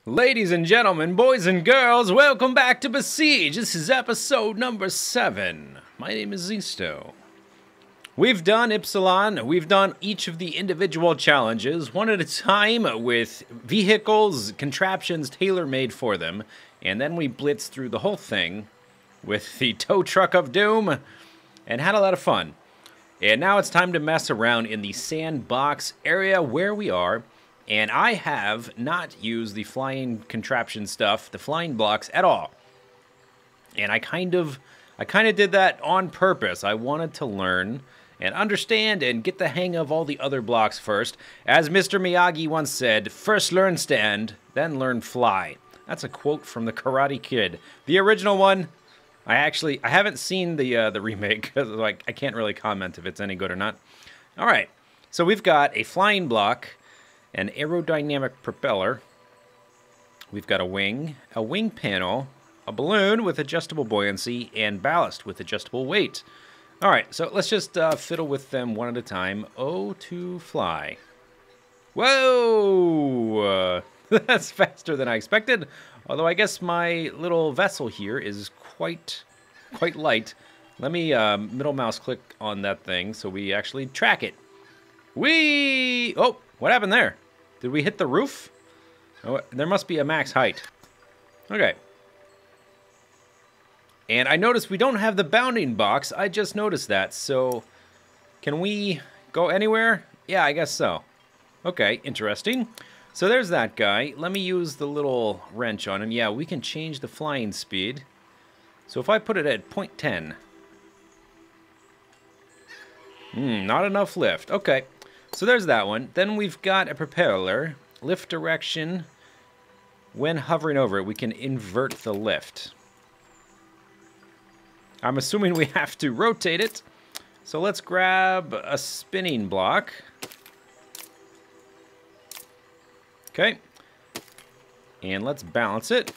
Ladies and gentlemen, boys and girls, welcome back to Besiege. This is episode number 7. My name is Zisteau. We've done Epsilon, we've done each of the individual challenges, one at a time with vehicles, contraptions tailor-made for them, and then we blitzed through the whole thing with the tow truck of doom and had a lot of fun. And now it's time to mess around in the Sandbox area where we are. And I have not used the flying contraption stuff, the flying blocks, at all. And I kind of did that on purpose. I wanted to learn and understand and get the hang of all the other blocks first. As Mr. Miyagi once said, first learn stand, then learn fly. That's a quote from the Karate Kid. The original one, I haven't seen the remake, because like, I can't really comment if it's any good or not. All right, so we've got a flying block, an aerodynamic propeller, we've got a wing panel, a balloon with adjustable buoyancy, and ballast with adjustable weight. All right, so let's just fiddle with them one at a time. O to fly. Whoa! That's faster than I expected, although I guess my little vessel here is quite light. Let me middle mouse click on that thing so we actually track it. Whee! Oh, what happened there? Did we hit the roof? Oh, there must be a max height. Okay. And I noticed we don't have the bounding box. I just noticed that. So, can we go anywhere? Yeah, I guess so. Okay, interesting. So there's that guy. Let me use the little wrench on him. Yeah, we can change the flying speed. So if I put it at 0.10. Not enough lift. Okay. So there's that one. Then we've got a propeller. Lift direction. When hovering over it, we can invert the lift. I'm assuming we have to rotate it. So let's grab a spinning block. Okay. And let's balance it.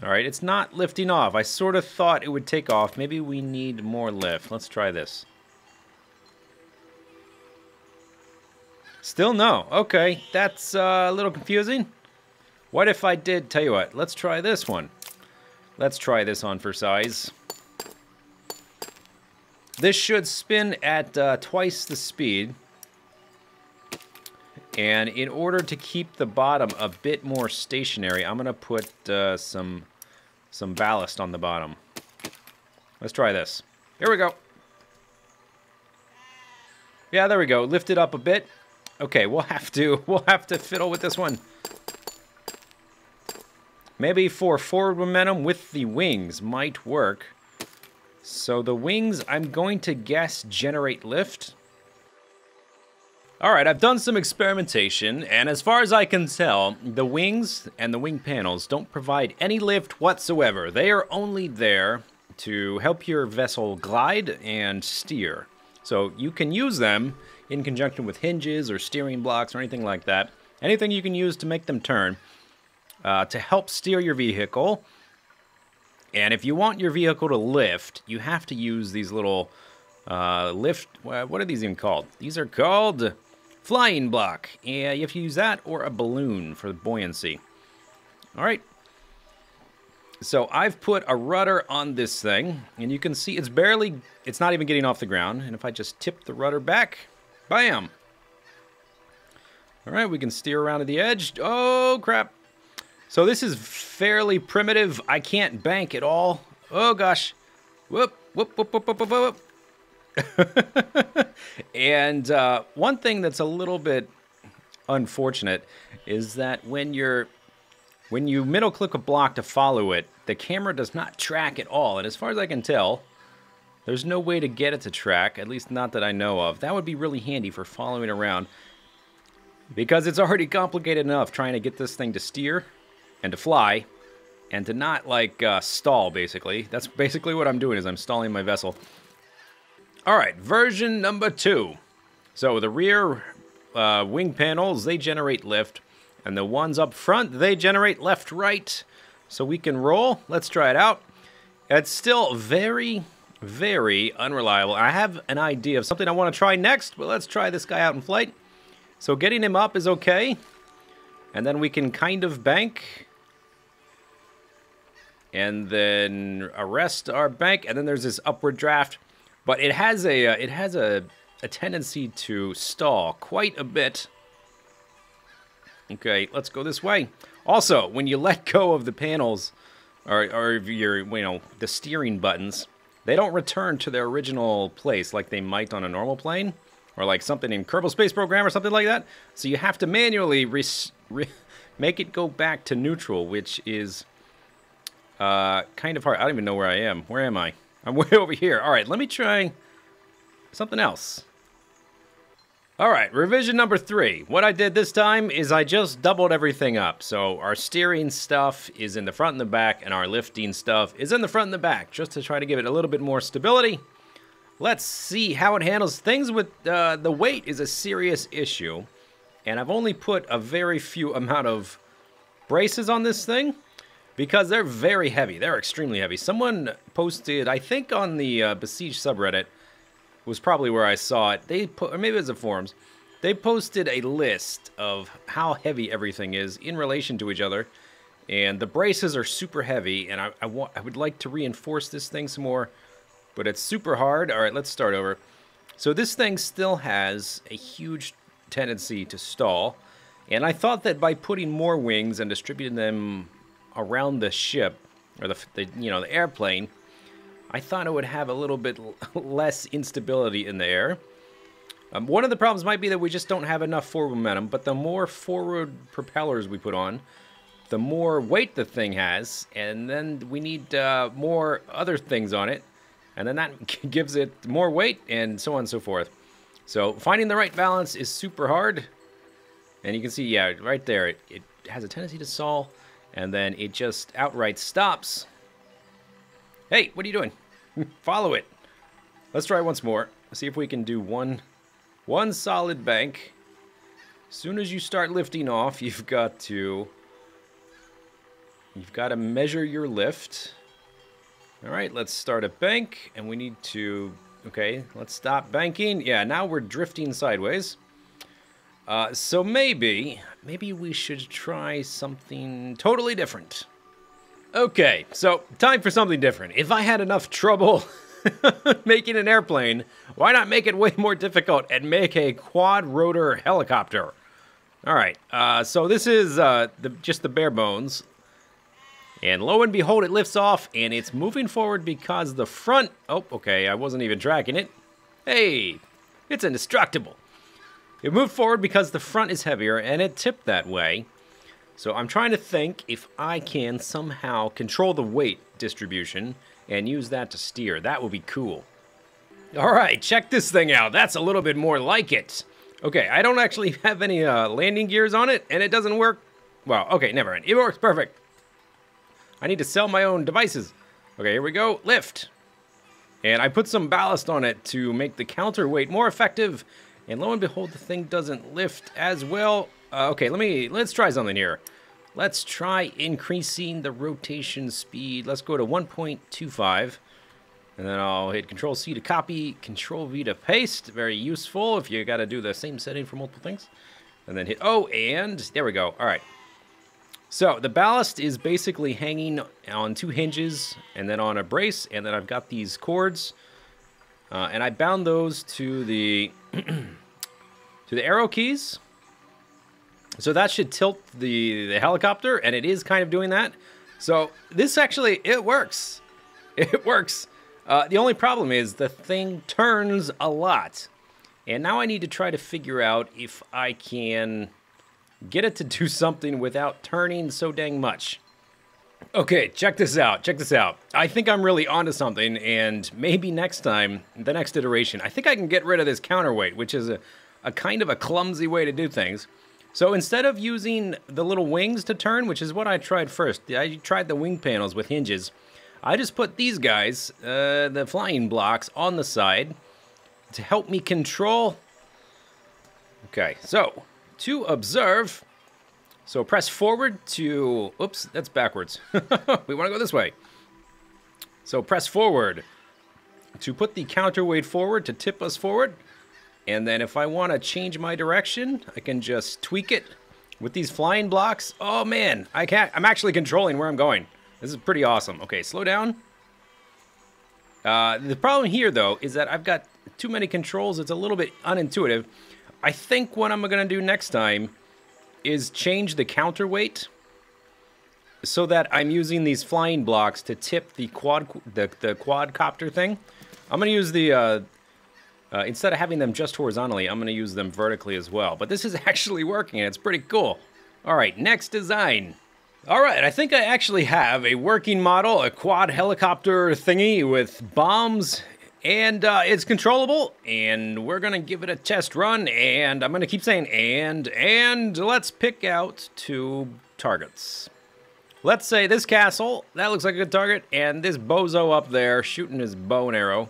Alright, it's not lifting off. I sort of thought it would take off. Maybe we need more lift. Let's try this. Still no. Okay, that's a little confusing. What if I did, tell you what, let's try this one. Let's try this on for size. This should spin at twice the speed. And in order to keep the bottom a bit more stationary, I'm going to put some ballast on the bottom. Let's try this. Here we go. Yeah, there we go. Lift it up a bit. Okay, we'll have to fiddle with this one. Maybe for forward momentum with the wings might work. So the wings, I'm going to guess, generate lift. Alright, I've done some experimentation, and as far as I can tell, the wings and the wing panels don't provide any lift whatsoever. They are only there to help your vessel glide and steer. So you can use them in conjunction with hinges or steering blocks or anything like that. Anything you can use to make them turn to help steer your vehicle. And if you want your vehicle to lift, you have to use these little what are these even called? These are called flying block. Yeah, you have to use that or a balloon for buoyancy. All right. So I've put a rudder on this thing, and you can see it's not even getting off the ground. And if I just tip the rudder back, bam. All right, we can steer around to the edge. Oh, crap. So this is fairly primitive. I can't bank at all. Oh, gosh. Whoop, whoop, whoop, whoop, whoop, whoop, whoop. And one thing that's a little bit unfortunate is that when you middle click a block to follow it, the camera does not track at all. And as far as I can tell, there's no way to get it to track, at least not that I know of. That would be really handy for following around, because it's already complicated enough trying to get this thing to steer and to fly and to not like stall, basically. That's basically what I'm doing, is I'm stalling my vessel. All right, version number 2. So the rear wing panels, they generate lift, and the ones up front, they generate left-right. So we can roll. Let's try it out. It's still very, very unreliable. I have an idea of something I want to try next, but let's try this guy out in flight. So getting him up is okay. And then we can kind of bank. And then arrest our bank. And then there's this upward draft. But it has a tendency to stall quite a bit. Okay, let's go this way. Also, when you let go of the panels, or your, the steering buttons, they don't return to their original place like they might on a normal plane. Or like something in Kerbal Space Program or something like that. So you have to manually make it go back to neutral, which is kind of hard. I don't even know where I am. Where am I? I'm way over here. All right, let me try something else. All right, revision number 3. What I did this time is I just doubled everything up. So our steering stuff is in the front and the back, and our lifting stuff is in the front and the back, just to try to give it a little bit more stability. Let's see how it handles things with the weight is a serious issue. And I've only put a very few amount of braces on this thing because they're very heavy. They're extremely heavy. Someone posted, I think on the Besiege subreddit, was probably where I saw it. Or maybe it was the forums. They posted a list of how heavy everything is in relation to each other. And the braces are super heavy, and I would like to reinforce this thing some more. But it's super hard. All right, let's start over. So this thing still has a huge tendency to stall. And I thought that by putting more wings and distributing them around the ship, or the airplane, I thought it would have a little bit less instability in the air. One of the problems might be that we just don't have enough forward momentum, but the more forward propellers we put on, the more weight the thing has, and then we need more other things on it. And then that gives it more weight, and so on and so forth. So finding the right balance is super hard. And you can see, yeah, right there, it has a tendency to stall, and then it just outright stops. Hey, what are you doing? Follow it. Let's try once more. See if we can do one solid bank. As soon as you start lifting off, you've got to measure your lift. All right, let's start a bank, and we need to, okay, let's stop banking. Yeah, now we're drifting sideways. So maybe we should try something totally different. Okay, so time for something different. If I had enough trouble making an airplane, why not make it way more difficult and make a quad-rotor helicopter? All right, so this is just the bare bones. And lo and behold, it lifts off, and it's moving forward because the front... Oh, okay, I wasn't even tracking it. Hey, it's indestructible. It moved forward because the front is heavier, and it tipped that way. So I'm trying to think if I can somehow control the weight distribution and use that to steer. That would be cool. All right, check this thing out. That's a little bit more like it. Okay, I don't actually have any landing gears on it, and it doesn't work... Well, okay, never mind. It works perfect. I need to sell my own devices. Okay, here we go. Lift. And I put some ballast on it to make the counterweight more effective. And lo and behold, the thing doesn't lift as well. Okay, let's try something here. Let's try increasing the rotation speed. Let's go to 1.25. And then I'll hit Control-C to copy, Control-V to paste. Very useful if you got to do the same setting for multiple things. And then hit O, and there we go. All right. So the ballast is basically hanging on 2 hinges and then on a brace, and then I've got these cords, and I bound those to the to the arrow keys. So that should tilt the helicopter, and it is kind of doing that. So this actually, it works. It works. The only problem is the thing turns a lot, and now I need to try to figure out if I can get it to do something without turning so dang much. Okay, check this out, check this out. I think I'm really onto something, and maybe next time, the next iteration, I think I can get rid of this counterweight, which is a kind of a clumsy way to do things. So instead of using the little wings to turn, which is what I tried first, I tried the wing panels with hinges, I just put these guys, the flying blocks, on the side to help me control. Okay, so to observe, so press forward to, oops, that's backwards. We want to go this way. So press forward to put the counterweight forward to tip us forward. And then if I want to change my direction, I can just tweak it with these flying blocks. Oh man, I'm actually controlling where I'm going. This is pretty awesome. Okay, slow down. The problem here, though, is that I've got too many controls. It's a little bit unintuitive. I think what I'm going to do next time is change the counterweight so that I'm using these flying blocks to tip the quadcopter thing. I'm going to use the, instead of having them just horizontally, I'm going to use them vertically as well. But this is actually working, and it's pretty cool. All right, next design. All right, I think I actually have a working model, a quad helicopter thingy with bombs, and it's controllable, and we're gonna give it a test run, and I'm gonna keep saying and let's pick out 2 targets. Let's say this castle, that looks like a good target, and this bozo up there shooting his bow and arrow.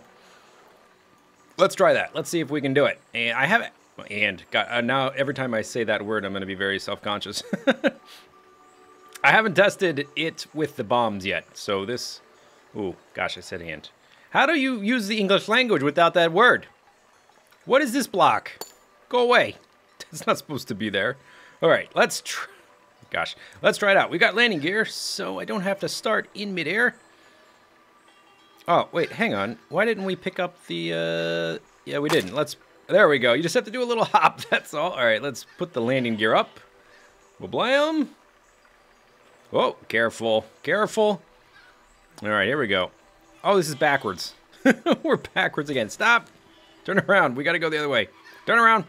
Let's try that. Let's see if we can do it. And I have it, and now every time I say that word, I'm gonna be very self-conscious. I haven't tested it with the bombs yet, so this... Ooh, gosh, I said and. How do you use the English language without that word? What is this block? Go away. It's not supposed to be there. All right, let's try... Gosh, let's try it out. We got landing gear, so I don't have to start in midair. Oh, wait, hang on. Why didn't we pick up the... Yeah, we didn't. Let's... There we go. You just have to do a little hop, that's all. All right, let's put the landing gear up. Blam. Whoa, careful, careful. All right, here we go. Oh, this is backwards. We're backwards again. Stop. Turn around. We got to go the other way. Turn around.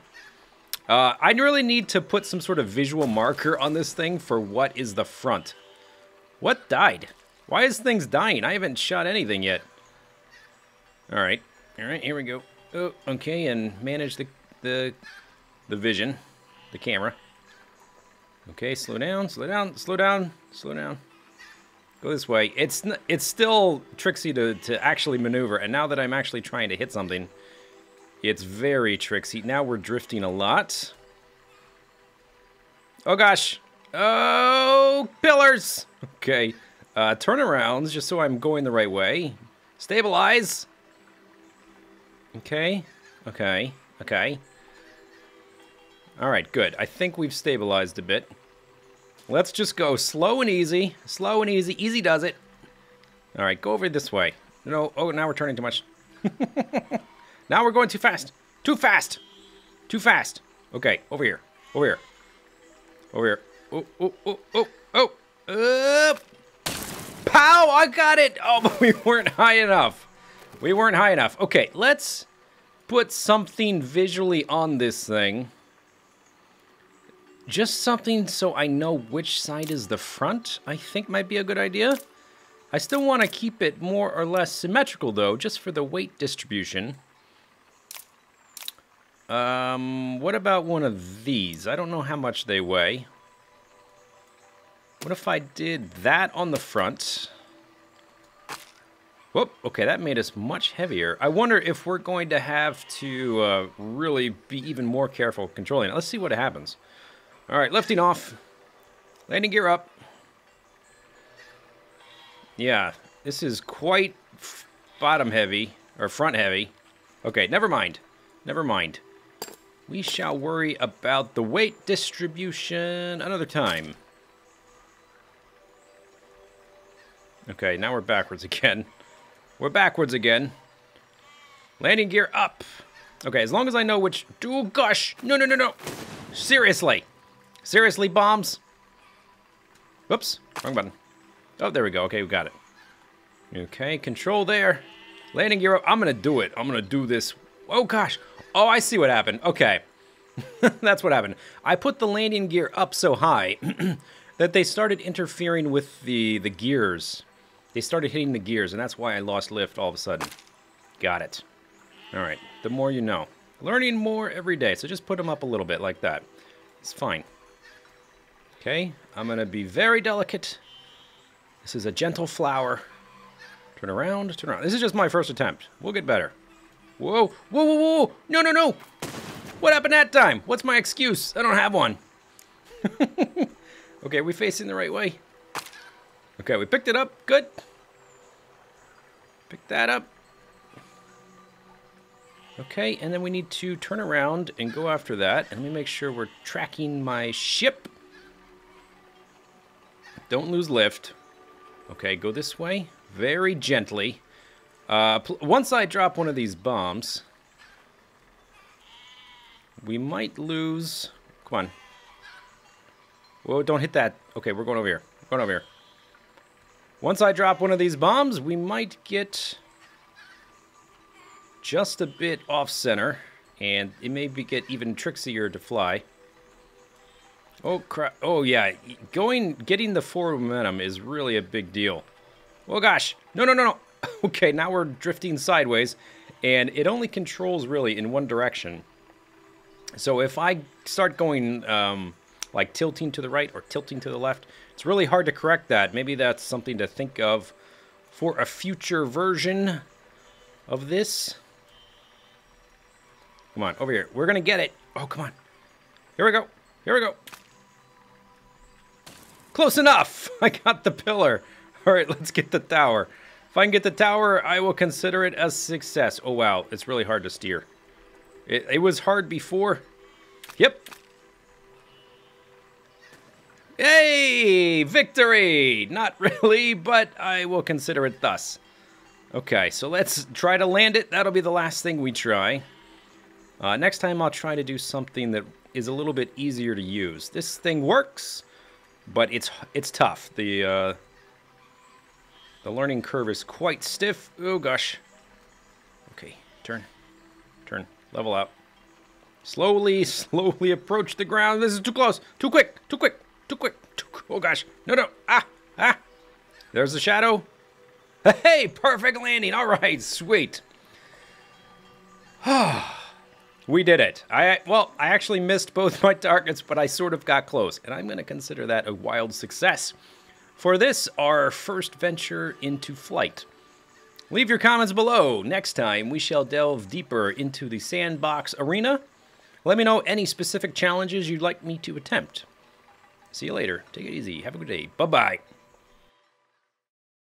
I really need to put some sort of visual marker on this thing for what is the front. What died? Why is things dying? I haven't shot anything yet. All right, here we go. Oh, okay, and manage the vision, the camera. Okay, slow down, slow down, slow down, slow down. Go this way. It's still tricksy to actually maneuver, and now that I'm actually trying to hit something, it's very tricksy. Now we're drifting a lot. Oh gosh. Oh, pillars. Okay. Turnarounds, just so I'm going the right way. Stabilize. Okay. Okay. Okay. All right, good. I think we've stabilized a bit. Let's just go slow and easy. Slow and easy. Easy does it. All right, go over this way. No, oh, now we're turning too much. Now we're going too fast. Too fast. Too fast. Okay, over here. Over here. Over here. Oh, oh, oh, oh, oh. Pow! I got it! Oh, but we weren't high enough. We weren't high enough. Okay, let's put something visually on this thing. Just something so I know which side is the front, I think might be a good idea. I still want to keep it more or less symmetrical, though, just for the weight distribution. What about one of these? I don't know how much they weigh. What if I did that on the front? Whoop, okay, that made us much heavier. I wonder if we're going to have to really be even more careful controlling it. Let's see what happens. All right, lifting off. Landing gear up. Yeah, this is quite bottom heavy, or front heavy. Okay, never mind. Never mind. We shall worry about the weight distribution another time. Okay, now we're backwards again. We're backwards again. Landing gear up. Okay, as long as I know which... Oh, gosh. No, no, no, no. Seriously. Seriously, bombs? Whoops, wrong button. Oh, there we go. Okay, we got it. Okay, control there. Landing gear up. I'm going to do it. I'm going to do this. Oh, gosh. Oh, I see what happened. Okay. That's what happened. I put the landing gear up so high that they started interfering with the gears. They started hitting the gears, and that's why I lost lift all of a sudden. Got it. All right. The more you know. Learning more every day, so just put them up a little bit like that. It's fine. Okay, I'm going to be very delicate. This is a gentle flower. Turn around, turn around. This is just my first attempt. We'll get better. Whoa, whoa, whoa, whoa. No, no, no. What happened that time? What's my excuse? I don't have one. Okay, are we facing the right way? Okay, we picked it up. Good. Pick that up. Okay, and then we need to turn around and go after that. And let me make sure we're tracking my ship. Don't lose lift. Okay, go this way. Very gently. Once I drop one of these bombs, we might lose... Come on. Whoa, don't hit that. Okay, we're going over here. We're going over here. Once I drop one of these bombs, we might get just a bit off-center, and it may get even trixier to fly. Oh, crap. Oh, yeah. Getting the forward momentum is really a big deal. Oh, gosh. No, no, no, no. Okay, now we're drifting sideways, and it only controls, really, in one direction. So if I start going, like, tilting to the right or tilting to the left, it's really hard to correct that. Maybe that's something to think of for a future version of this. Come on, over here. We're going to get it. Oh, come on. Here we go. Here we go. Close enough. I got the pillar. All right, let's get the tower. If I can get the tower, I will consider it a success. Oh, wow. It's really hard to steer. It was hard before. Yep. Hey, victory! Not really, but I will consider it thus. Okay, so let's try to land it. That'll be the last thing we try. Next time I'll try to do something that is a little bit easier to use. This thing works, but it's tough. The learning curve is quite stiff. Oh gosh. Okay, turn, level out. Slowly approach the ground. This is too close, too quick. Oh gosh, no. Ah. There's the shadow. Hey, perfect landing. All right, sweet. We did it. I actually missed both my targets, but I sort of got close, and I'm going to consider that a wild success. For this, our first venture into flight. Leave your comments below. Next time, we shall delve deeper into the Sandbox arena. Let me know any specific challenges you'd like me to attempt. See you later. Take it easy. Have a good day. Bye-bye.